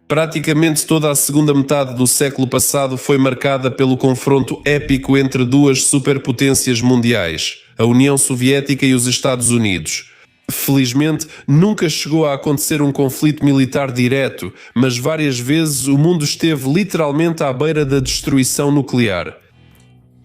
Praticamente toda a segunda metade do século passado foi marcada pelo confronto épico entre duas superpotências mundiais, a União Soviética e os Estados Unidos. Felizmente, nunca chegou a acontecer um conflito militar direto, mas várias vezes o mundo esteve literalmente à beira da destruição nuclear.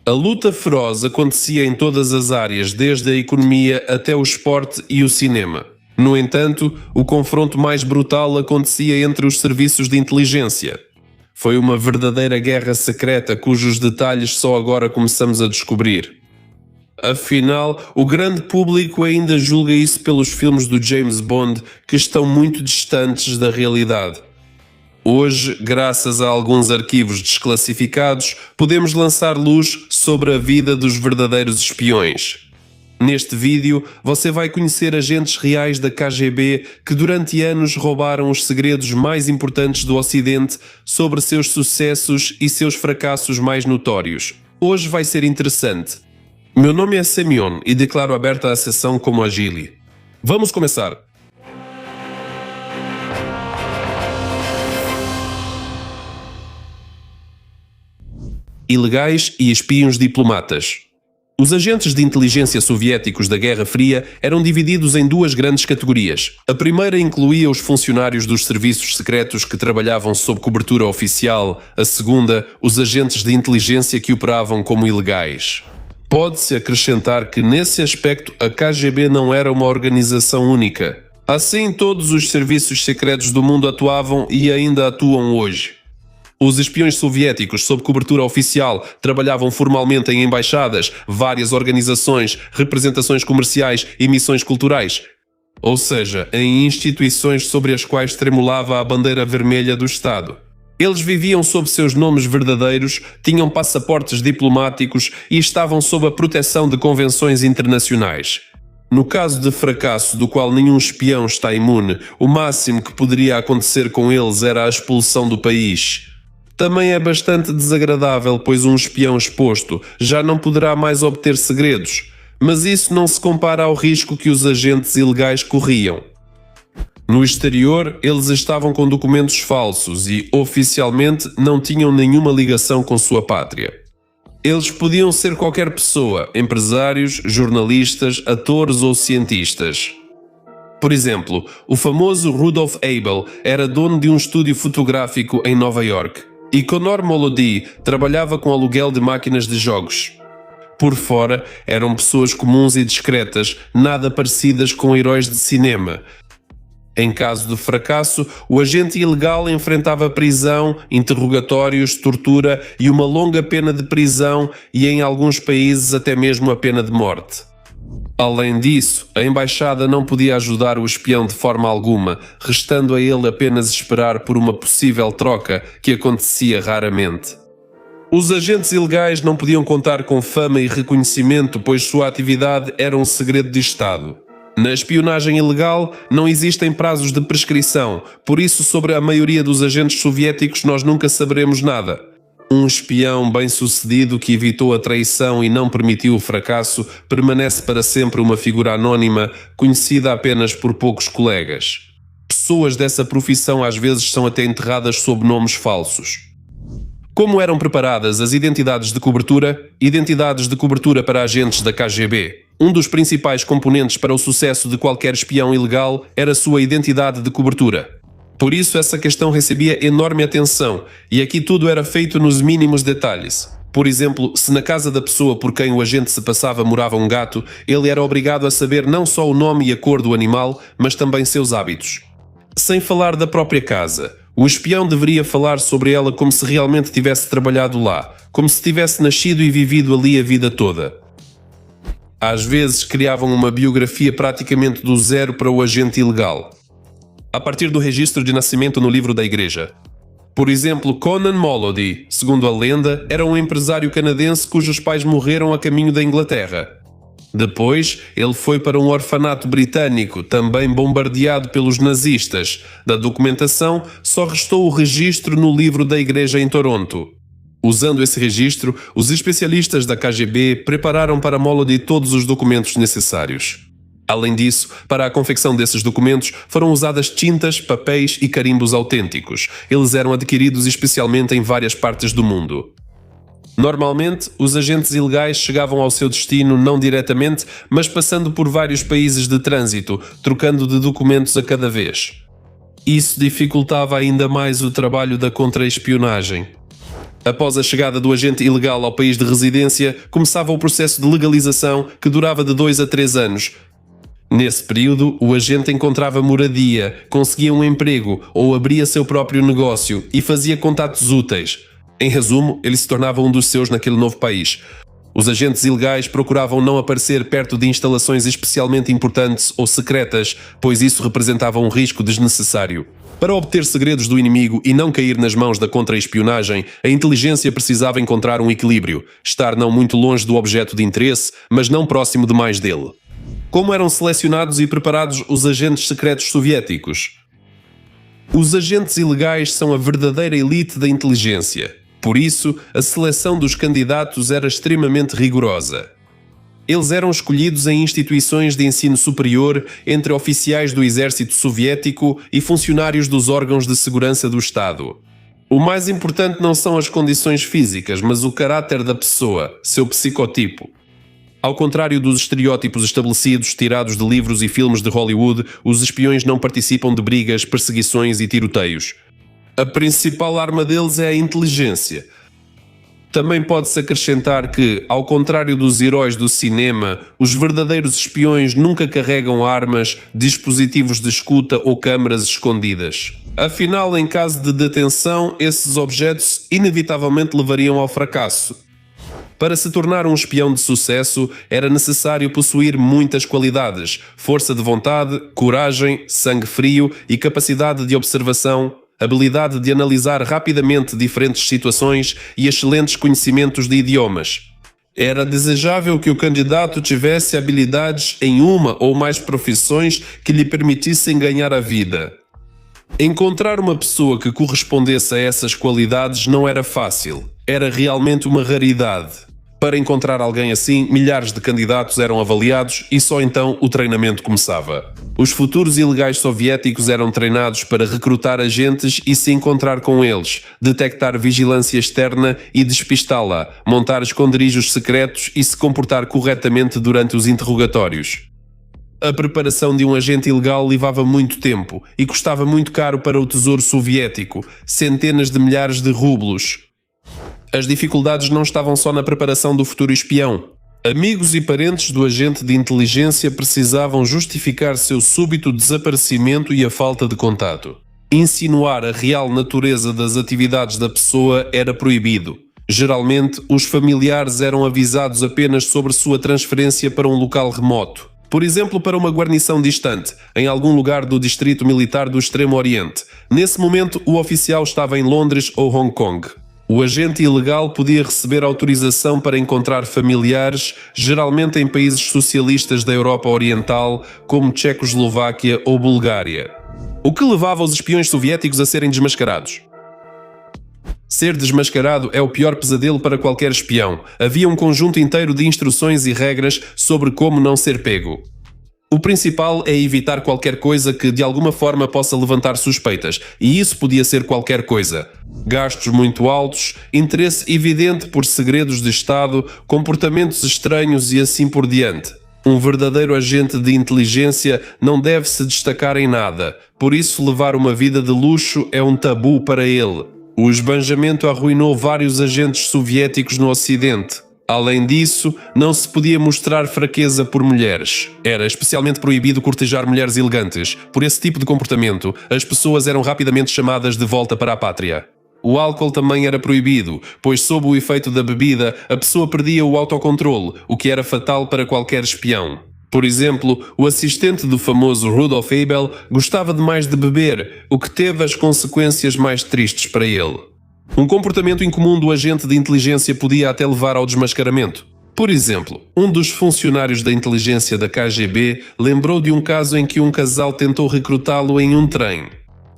A luta feroz acontecia em todas as áreas, desde a economia até o esporte e o cinema. No entanto, o confronto mais brutal acontecia entre os serviços de inteligência. Foi uma verdadeira guerra secreta cujos detalhes só agora começamos a descobrir. Afinal, o grande público ainda julga isso pelos filmes do James Bond, que estão muito distantes da realidade. Hoje, graças a alguns arquivos desclassificados, podemos lançar luz sobre a vida dos verdadeiros espiões. Neste vídeo, você vai conhecer agentes reais da KGB que durante anos roubaram os segredos mais importantes do Ocidente sobre seus sucessos e seus fracassos mais notórios. Hoje vai ser interessante. Meu nome é Semyon e declaro aberta a sessão como Agili. Vamos começar! Ilegais e espiões diplomatas. Os agentes de inteligência soviéticos da Guerra Fria eram divididos em duas grandes categorias. A primeira incluía os funcionários dos serviços secretos que trabalhavam sob cobertura oficial, a segunda, os agentes de inteligência que operavam como ilegais. Pode-se acrescentar que, nesse aspecto, a KGB não era uma organização única. Assim, todos os serviços secretos do mundo atuavam e ainda atuam hoje. Os espiões soviéticos sob cobertura oficial trabalhavam formalmente em embaixadas, várias organizações, representações comerciais e missões culturais. Ou seja, em instituições sobre as quais tremulava a bandeira vermelha do Estado. Eles viviam sob seus nomes verdadeiros, tinham passaportes diplomáticos e estavam sob a proteção de convenções internacionais. No caso de fracasso do qual nenhum espião está imune, o máximo que poderia acontecer com eles era a expulsão do país. Também é bastante desagradável, pois um espião exposto já não poderá mais obter segredos, mas isso não se compara ao risco que os agentes ilegais corriam. No exterior, eles estavam com documentos falsos e, oficialmente, não tinham nenhuma ligação com sua pátria. Eles podiam ser qualquer pessoa, empresários, jornalistas, atores ou cientistas. Por exemplo, o famoso Rudolf Abel era dono de um estúdio fotográfico em Nova York. E Conor Molody trabalhava com aluguel de máquinas de jogos. Por fora, eram pessoas comuns e discretas, nada parecidas com heróis de cinema. Em caso de fracasso, o agente ilegal enfrentava prisão, interrogatórios, tortura e uma longa pena de prisão e, em alguns países, até mesmo a pena de morte. Além disso, a embaixada não podia ajudar o espião de forma alguma, restando a ele apenas esperar por uma possível troca que acontecia raramente. Os agentes ilegais não podiam contar com fama e reconhecimento, pois sua atividade era um segredo de Estado. Na espionagem ilegal não existem prazos de prescrição, por isso sobre a maioria dos agentes soviéticos nós nunca saberemos nada. Um espião bem-sucedido que evitou a traição e não permitiu o fracasso permanece para sempre uma figura anónima, conhecida apenas por poucos colegas. Pessoas dessa profissão às vezes são até enterradas sob nomes falsos. Como eram preparadas as identidades de cobertura? Identidades de cobertura para agentes da KGB. Um dos principais componentes para o sucesso de qualquer espião ilegal era a sua identidade de cobertura. Por isso essa questão recebia enorme atenção, e aqui tudo era feito nos mínimos detalhes. Por exemplo, se na casa da pessoa por quem o agente se passava morava um gato, ele era obrigado a saber não só o nome e a cor do animal, mas também seus hábitos. Sem falar da própria casa, o espião deveria falar sobre ela como se realmente tivesse trabalhado lá, como se tivesse nascido e vivido ali a vida toda. Às vezes criavam uma biografia praticamente do zero para o agente ilegal, a partir do registro de nascimento no livro da igreja. Por exemplo, Conan Molody, segundo a lenda, era um empresário canadense cujos pais morreram a caminho da Inglaterra. Depois, ele foi para um orfanato britânico, também bombardeado pelos nazistas. Da documentação, só restou o registro no livro da igreja em Toronto. Usando esse registro, os especialistas da KGB prepararam para Molody todos os documentos necessários. Além disso, para a confecção desses documentos foram usadas tintas, papéis e carimbos autênticos. Eles eram adquiridos especialmente em várias partes do mundo. Normalmente, os agentes ilegais chegavam ao seu destino não diretamente, mas passando por vários países de trânsito, trocando de documentos a cada vez. Isso dificultava ainda mais o trabalho da contra-espionagem. Após a chegada do agente ilegal ao país de residência, começava o processo de legalização que durava de 2 a 3 anos. Nesse período, o agente encontrava moradia, conseguia um emprego ou abria seu próprio negócio e fazia contatos úteis. Em resumo, ele se tornava um dos seus naquele novo país. Os agentes ilegais procuravam não aparecer perto de instalações especialmente importantes ou secretas, pois isso representava um risco desnecessário. Para obter segredos do inimigo e não cair nas mãos da contra-espionagem, a inteligência precisava encontrar um equilíbrio, estar não muito longe do objeto de interesse, mas não próximo demais dele. Como eram selecionados e preparados os agentes secretos soviéticos? Os agentes ilegais são a verdadeira elite da inteligência. Por isso, a seleção dos candidatos era extremamente rigorosa. Eles eram escolhidos em instituições de ensino superior entre oficiais do exército soviético e funcionários dos órgãos de segurança do Estado. O mais importante não são as condições físicas, mas o caráter da pessoa, seu psicotipo. Ao contrário dos estereótipos estabelecidos tirados de livros e filmes de Hollywood, os espiões não participam de brigas, perseguições e tiroteios. A principal arma deles é a inteligência. Também pode-se acrescentar que, ao contrário dos heróis do cinema, os verdadeiros espiões nunca carregam armas, dispositivos de escuta ou câmaras escondidas. Afinal, em caso de detenção, esses objetos inevitavelmente levariam ao fracasso. Para se tornar um espião de sucesso, era necessário possuir muitas qualidades: força de vontade, coragem, sangue frio e capacidade de observação, habilidade de analisar rapidamente diferentes situações e excelentes conhecimentos de idiomas. Era desejável que o candidato tivesse habilidades em uma ou mais profissões que lhe permitissem ganhar a vida. Encontrar uma pessoa que correspondesse a essas qualidades não era fácil, era realmente uma raridade. Para encontrar alguém assim, milhares de candidatos eram avaliados e só então o treinamento começava. Os futuros ilegais soviéticos eram treinados para recrutar agentes e se encontrar com eles, detectar vigilância externa e despistá-la, montar esconderijos secretos e se comportar corretamente durante os interrogatórios. A preparação de um agente ilegal levava muito tempo e custava muito caro para o Tesouro Soviético, centenas de milhares de rublos. As dificuldades não estavam só na preparação do futuro espião. Amigos e parentes do agente de inteligência precisavam justificar seu súbito desaparecimento e a falta de contato. Insinuar a real natureza das atividades da pessoa era proibido. Geralmente, os familiares eram avisados apenas sobre sua transferência para um local remoto. Por exemplo, para uma guarnição distante, em algum lugar do distrito militar do Extremo Oriente. Nesse momento, o oficial estava em Londres ou Hong Kong. O agente ilegal podia receber autorização para encontrar familiares, geralmente em países socialistas da Europa Oriental, como Tchecoslováquia ou Bulgária. O que levava os espiões soviéticos a serem desmascarados? Ser desmascarado é o pior pesadelo para qualquer espião. Havia um conjunto inteiro de instruções e regras sobre como não ser pego. O principal é evitar qualquer coisa que de alguma forma possa levantar suspeitas, e isso podia ser qualquer coisa. Gastos muito altos, interesse evidente por segredos de Estado, comportamentos estranhos e assim por diante. Um verdadeiro agente de inteligência não deve se destacar em nada, por isso levar uma vida de luxo é um tabu para ele. O esbanjamento arruinou vários agentes soviéticos no Ocidente. Além disso, não se podia mostrar fraqueza por mulheres. Era especialmente proibido cortejar mulheres elegantes. Por esse tipo de comportamento, as pessoas eram rapidamente chamadas de volta para a pátria. O álcool também era proibido, pois sob o efeito da bebida, a pessoa perdia o autocontrole, o que era fatal para qualquer espião. Por exemplo, o assistente do famoso Rudolf Abel gostava demais de beber, o que teve as consequências mais tristes para ele. Um comportamento incomum do agente de inteligência podia até levar ao desmascaramento. Por exemplo, um dos funcionários da inteligência da KGB lembrou de um caso em que um casal tentou recrutá-lo em um trem.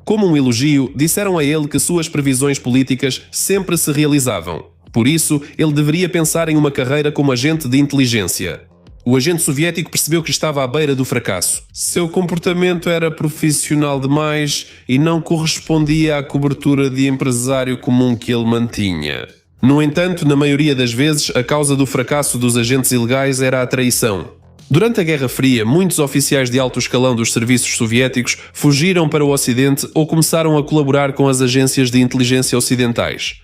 Como um elogio, disseram a ele que suas previsões políticas sempre se realizavam. Por isso, ele deveria pensar em uma carreira como agente de inteligência. O agente soviético percebeu que estava à beira do fracasso. Seu comportamento era profissional demais e não correspondia à cobertura de empresário comum que ele mantinha. No entanto, na maioria das vezes, a causa do fracasso dos agentes ilegais era a traição. Durante a Guerra Fria, muitos oficiais de alto escalão dos serviços soviéticos fugiram para o Ocidente ou começaram a colaborar com as agências de inteligência ocidentais.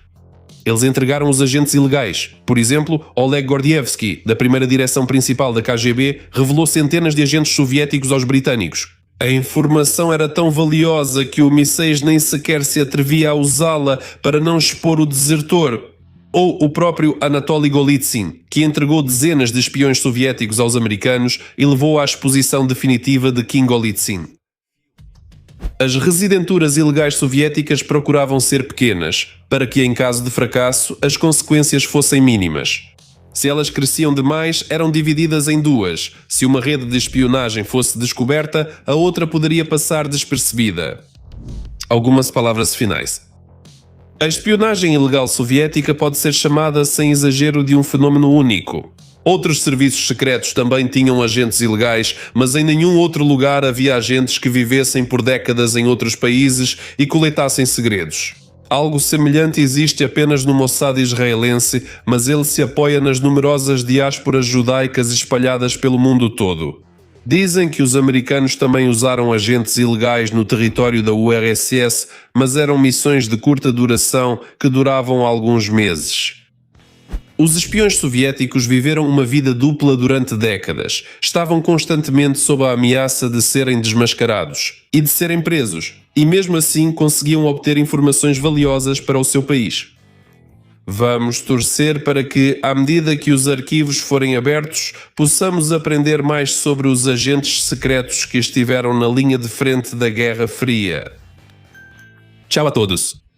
Eles entregaram os agentes ilegais. Por exemplo, Oleg Gordievsky, da primeira direção principal da KGB, revelou centenas de agentes soviéticos aos britânicos. A informação era tão valiosa que o MI6 nem sequer se atrevia a usá-la para não expor o desertor. Ou o próprio Anatoly Golitsyn, que entregou dezenas de espiões soviéticos aos americanos e levou à exposição definitiva de King Golitsyn. As residenturas ilegais soviéticas procuravam ser pequenas, para que, em caso de fracasso, as consequências fossem mínimas. Se elas cresciam demais, eram divididas em duas. Se uma rede de espionagem fosse descoberta, a outra poderia passar despercebida. Algumas palavras finais. A espionagem ilegal soviética pode ser chamada, sem exagero, de um fenómeno único. Outros serviços secretos também tinham agentes ilegais, mas em nenhum outro lugar havia agentes que vivessem por décadas em outros países e coletassem segredos. Algo semelhante existe apenas no Mossad israelense, mas ele se apoia nas numerosas diásporas judaicas espalhadas pelo mundo todo. Dizem que os americanos também usaram agentes ilegais no território da URSS, mas eram missões de curta duração que duravam alguns meses. Os espiões soviéticos viveram uma vida dupla durante décadas. Estavam constantemente sob a ameaça de serem desmascarados e de serem presos, e mesmo assim conseguiam obter informações valiosas para o seu país. Vamos torcer para que, à medida que os arquivos forem abertos, possamos aprender mais sobre os agentes secretos que estiveram na linha de frente da Guerra Fria. Tchau a todos!